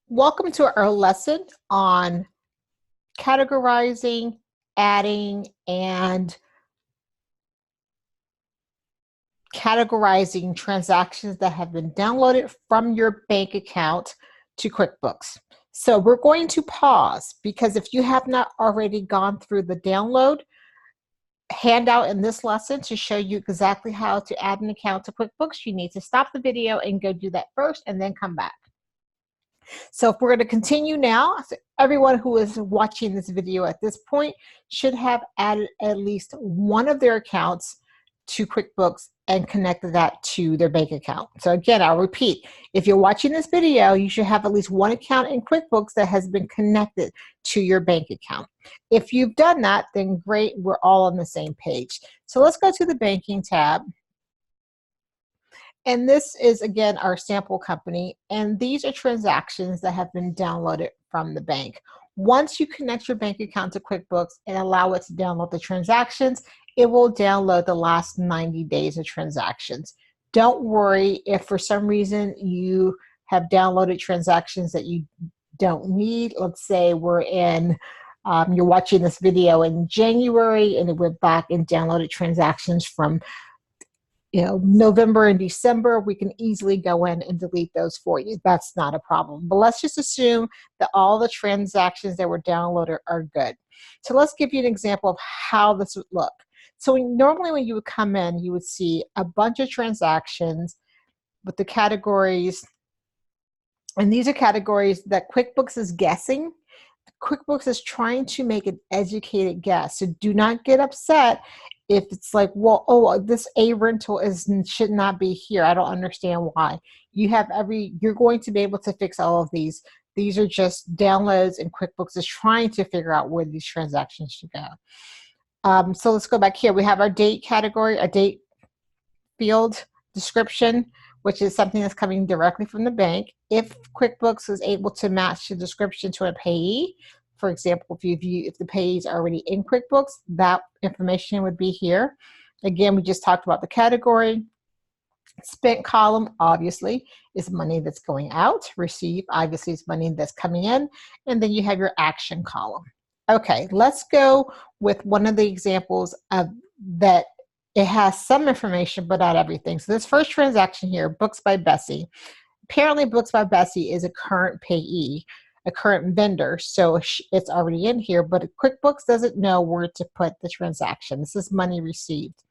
Welcome to our lesson on categorizing, adding, and categorizing transactions that have been downloaded from your bank account to QuickBooks. So we're going to pause because if you have not already gone through the download handout in this lesson to show you exactly how to add an account to QuickBooks, you need to stop the video and go do that first and then come back. So if we're going to continue now, so everyone who is watching this video at this point should have added at least one of their accounts to QuickBooks and connected that to their bank account. So again, I'll repeat, if you're watching this video, you should have at least one account in QuickBooks that has been connected to your bank account. If you've done that, then great, we're all on the same page. So let's go to the banking tab. And this is, again, our sample company. And these are transactions that have been downloaded from the bank. Once you connect your bank account to QuickBooks and allow it to download the transactions, it will download the last 90 days of transactions. Don't worry if for some reason you have downloaded transactions that you don't need. Let's say you're watching this video in January and it went back and downloaded transactions from November and December, we can easily go in and delete those for you. That's not a problem. But let's just assume that all the transactions that were downloaded are good. So let's give you an example of how this would look. So normally when you would come in, you would see a bunch of transactions with the categories. And these are categories that QuickBooks is guessing. QuickBooks is trying to make an educated guess. So do not get upset if it's like, well, this A rental should not be here. I don't understand why. You're going to be able to fix all of these. These are just downloads, and QuickBooks is trying to figure out where these transactions should go. So let's go back here. We have our date category, a date field description, which is something that's coming directly from the bank. If QuickBooks is able to match the description to a payee, for example, if the payee is already in QuickBooks, that information would be here. Again, we just talked about the category. Spent column, obviously, is money that's going out. Receive, obviously, is money that's coming in. And then you have your action column. Okay, let's go with one of the examples of that. It has some information, but not everything. So this first transaction here, Books by Bessie. Apparently, Books by Bessie is a current payee, a current vendor, so it's already in here, but QuickBooks doesn't know where to put the transaction. This is money received.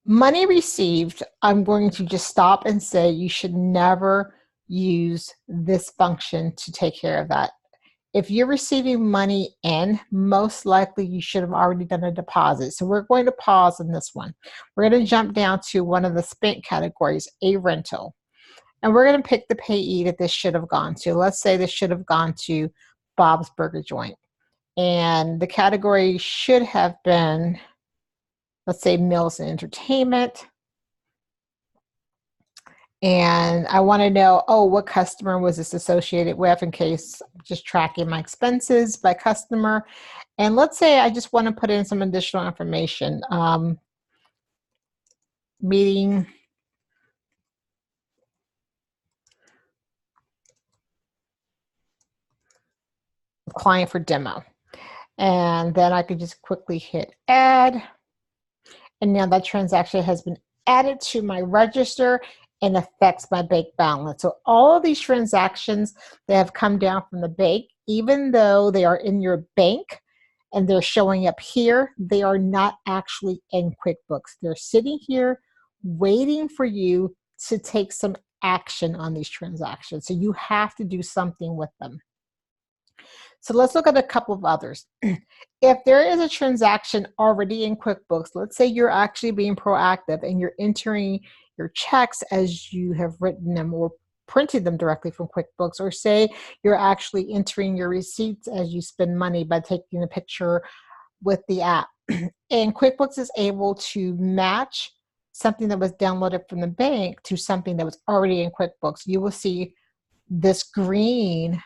Money received, I'm going to just stop and say you should never use this function to take care of that. If you're receiving money in, most likely you should have already done a deposit. So we're going to pause on this one. We're going to jump down to one of the spent categories, a rental. And we're going to pick the payee that this should have gone to. Let's say this should have gone to Bob's Burger Joint. And the category should have been, let's say, meals and entertainment. And I want to know, what customer was this associated with, in case I'm just tracking my expenses by customer. And let's say I just want to put in some additional information. Meeting client for demo. And then I could just quickly hit add. And now that transaction has been added to my register and affects my bank balance. So all of these transactions that have come down from the bank, even though they are in your bank and they're showing up here, they are not actually in QuickBooks. They're sitting here waiting for you to take some action on these transactions. So you have to do something with them. So let's look at a couple of others. If there is a transaction already in QuickBooks, let's say you're actually being proactive and you're entering your checks as you have written them or printed them directly from QuickBooks, or say you're actually entering your receipts as you spend money by taking a picture with the app. And QuickBooks is able to match something that was downloaded from the bank to something that was already in QuickBooks. You will see this green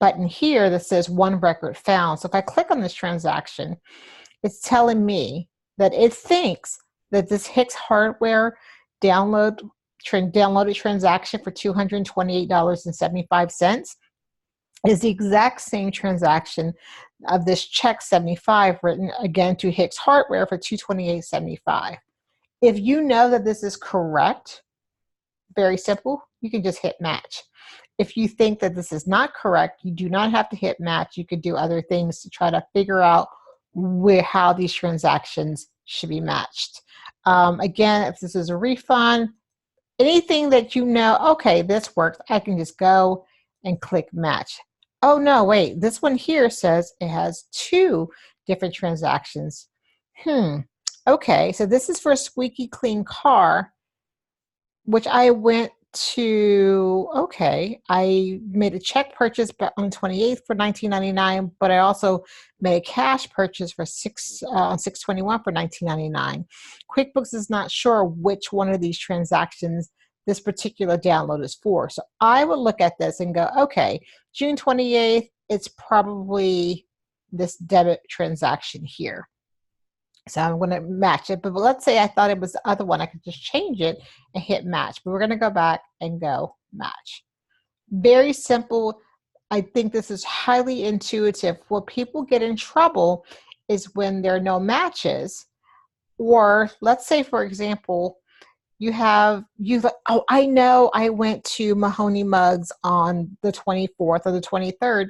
button here that says one record found. So if I click on this transaction, it's telling me that it thinks that this Hicks hardware download downloaded transaction for $228.75 is the exact same transaction of this check 75 written again to Hicks Hardware for $228.75. If you know that this is correct, very simple, you can just hit match. If you think that this is not correct, you do not have to hit match. You could do other things to try to figure out how these transactions should be matched. Again, if this is a refund, anything that you know, okay, this works, I can just go and click match. Oh no, wait, this one here says it has 2 different transactions. Okay, so this is for a squeaky clean car, which I went to, okay, I made a check purchase on the 28th for $19.99, but I also made a cash purchase for $621 for $19.99. QuickBooks is not sure which one of these transactions this particular download is for. So I would look at this and go, okay, June 28th, it's probably this debit transaction here. So I'm going to match it, but let's say I thought it was the other one. I could just change it and hit match, but we're going to go back and go match. Very simple. I think this is highly intuitive. Where people get in trouble is when there are no matches, or let's say, for example, oh, I know I went to Mahoney Mugs on the 24th or the 23rd,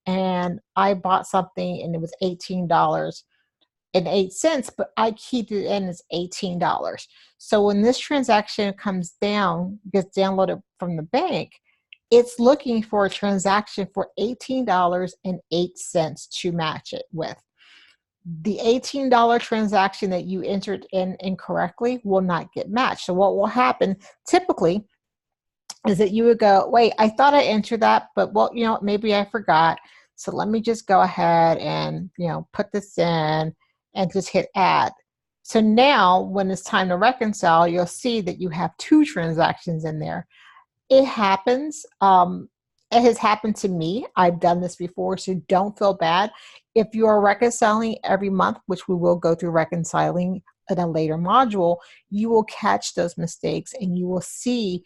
and I bought something and it was $18.08, but I keyed it in as $18. So when this transaction gets downloaded from the bank, it's looking for a transaction for $18.08 to match it with. The $18 transaction that you entered in incorrectly will not get matched. So what will happen typically is that you would go, wait, I thought I entered that, but well, maybe I forgot. So let me just go ahead and, put this in and just hit add. So now when it's time to reconcile, you'll see that you have 2 transactions in there. It happens. It has happened to me. I've done this before, so don't feel bad. If you are reconciling every month, which we will go through reconciling in a later module, you will catch those mistakes and you will see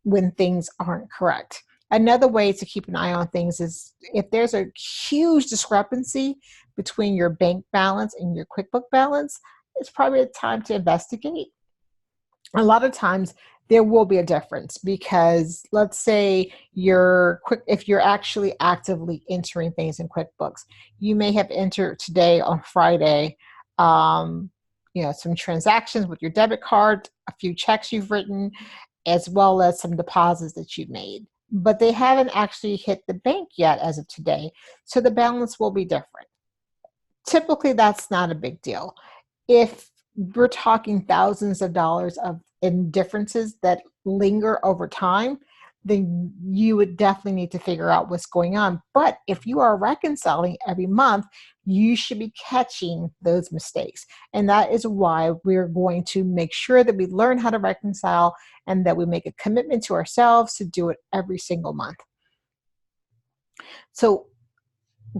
when things aren't correct. Another way to keep an eye on things is if there's a huge discrepancy between your bank balance and your QuickBooks balance, it's probably a time to investigate. A lot of times there will be a difference because let's say if you're actually actively entering things in QuickBooks, you may have entered today on Friday, some transactions with your debit card, a few checks you've written, as well as some deposits that you've made, but they haven't actually hit the bank yet as of today. So the balance will be different. Typically, that's not a big deal. If we're talking thousands of dollars in differences that linger over time, then you would definitely need to figure out what's going on. But if you are reconciling every month, you should be catching those mistakes. And that is why we're going to make sure that we learn how to reconcile and that we make a commitment to ourselves to do it every single month. So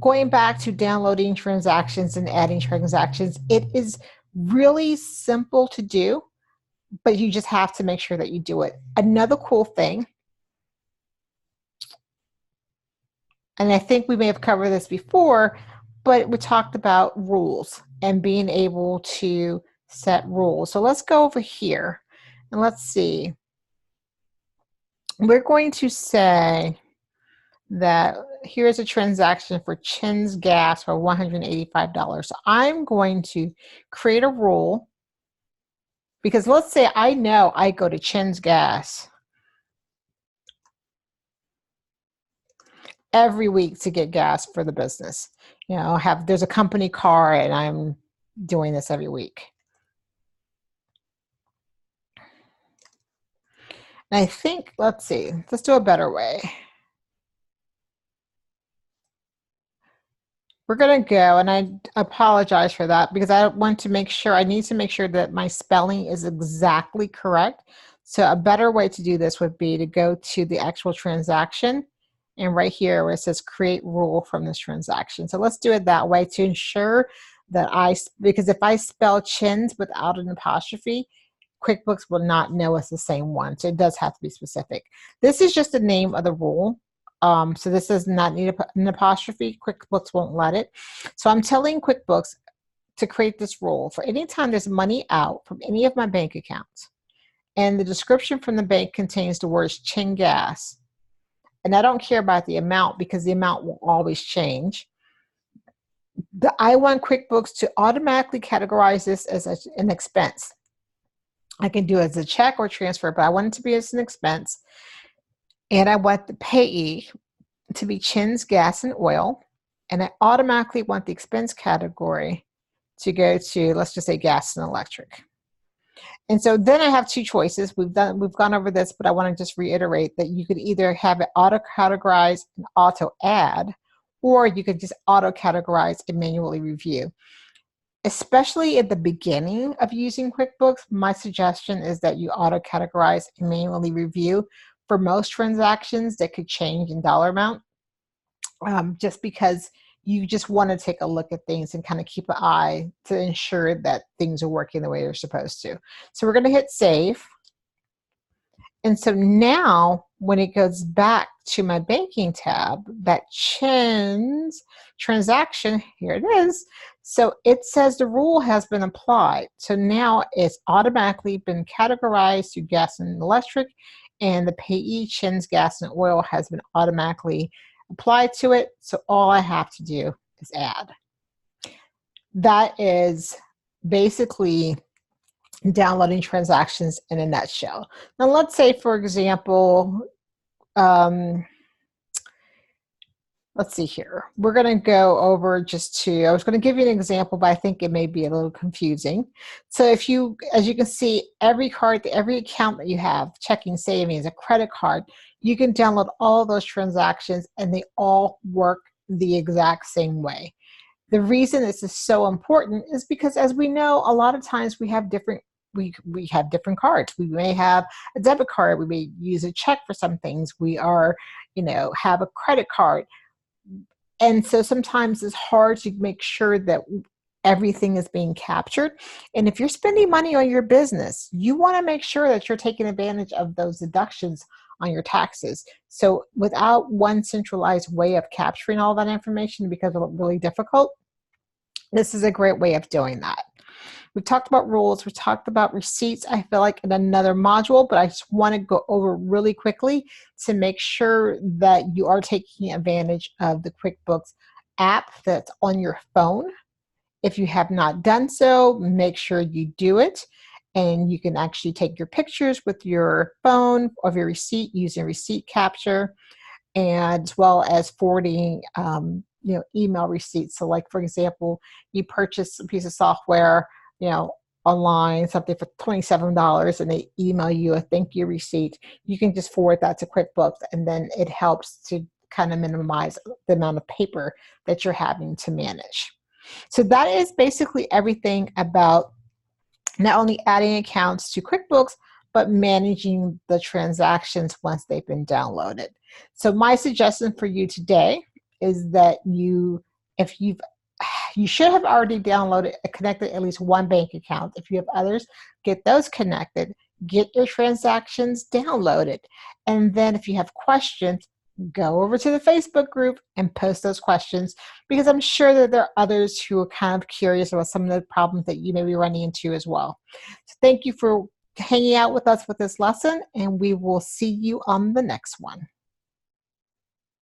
going back to downloading transactions and adding transactions, it is really simple to do, but you just have to make sure that you do it. Another cool thing, and I think we may have covered this before, but we talked about rules and being able to set rules. So let's go over here and let's see. We're going to say that here's a transaction for Chin's Gas for $185. So I'm going to create a rule because let's say I know I go to Chin's Gas every week to get gas for the business. There's a company car and I'm doing this every week. And I think, let's do a better way. We're going to go, and I apologize for that because I need to make sure that my spelling is exactly correct. So a better way to do this would be to go to the actual transaction and right here where it says create rule from this transaction. So let's do it that way to ensure that because if I spell Chins without an apostrophe, QuickBooks will not know it's the same one. So it does have to be specific. This is just the name of the rule. So this does not need an apostrophe. QuickBooks won't let it. So I'm telling QuickBooks to create this rule for any time there's money out from any of my bank accounts, and the description from the bank contains the words Chin Gas. And I don't care about the amount because the amount will always change. I want QuickBooks to automatically categorize this as an expense. I can do it as a check or transfer, but I want it to be as an expense. And I want the payee to be Chin's Gas and Oil. And I automatically want the expense category to go to, let's just say, gas and electric. And so then I have two choices. We've gone over this, but I want to just reiterate that you could either have it auto-categorize and auto-add, or you could just auto-categorize and manually review. Especially at the beginning of using QuickBooks, my suggestion is that you auto-categorize and manually review for most transactions that could change in dollar amount, just because you just want to take a look at things and kind of keep an eye to ensure that things are working the way they're supposed to. So we're going to hit save. And so now when it goes back to my banking tab, that Chin's transaction, here it is. So it says the rule has been applied. So now it's automatically been categorized to gas and electric, and the payee Chin's Gas and Oil has been automatically applied to it. So all I have to do is add. That is basically downloading transactions in a nutshell. Now let's say, for example, let's see here. We're going to go over just to, I was going to give you an example, but I think it may be a little confusing. So if you, as you can see, every card, every account that you have, checking, savings, a credit card, you can download all of those transactions and they all work the exact same way. The reason this is so important is because, as we know, a lot of times we have different cards. We may have a debit card. We may use a check for some things. We have a credit card. And so sometimes it's hard to make sure that everything is being captured. And if you're spending money on your business, you want to make sure that you're taking advantage of those deductions on your taxes. So without one centralized way of capturing all that information, because it's really difficult, this is a great way of doing that. We've talked about rules. We talked about receipts, I feel like, in another module, but I just want to go over really quickly to make sure that you are taking advantage of the QuickBooks app that's on your phone. If you have not done so, make sure you do it. And you can actually take your pictures with your phone of your receipt using receipt capture, and as well as forwarding email receipts. So like, for example, you purchase a piece of software online, something for $27, and they email you a thank you receipt. You can just forward that to QuickBooks, and then it helps to kind of minimize the amount of paper that you're having to manage. So that is basically everything about not only adding accounts to QuickBooks, but managing the transactions once they've been downloaded. So my suggestion for you today is that you should have already connected at least one bank account. If you have others, get those connected, get your transactions downloaded. And then if you have questions, go over to the Facebook group and post those questions, because I'm sure that there are others who are kind of curious about some of the problems that you may be running into as well. So thank you for hanging out with us with this lesson, and we will see you on the next one.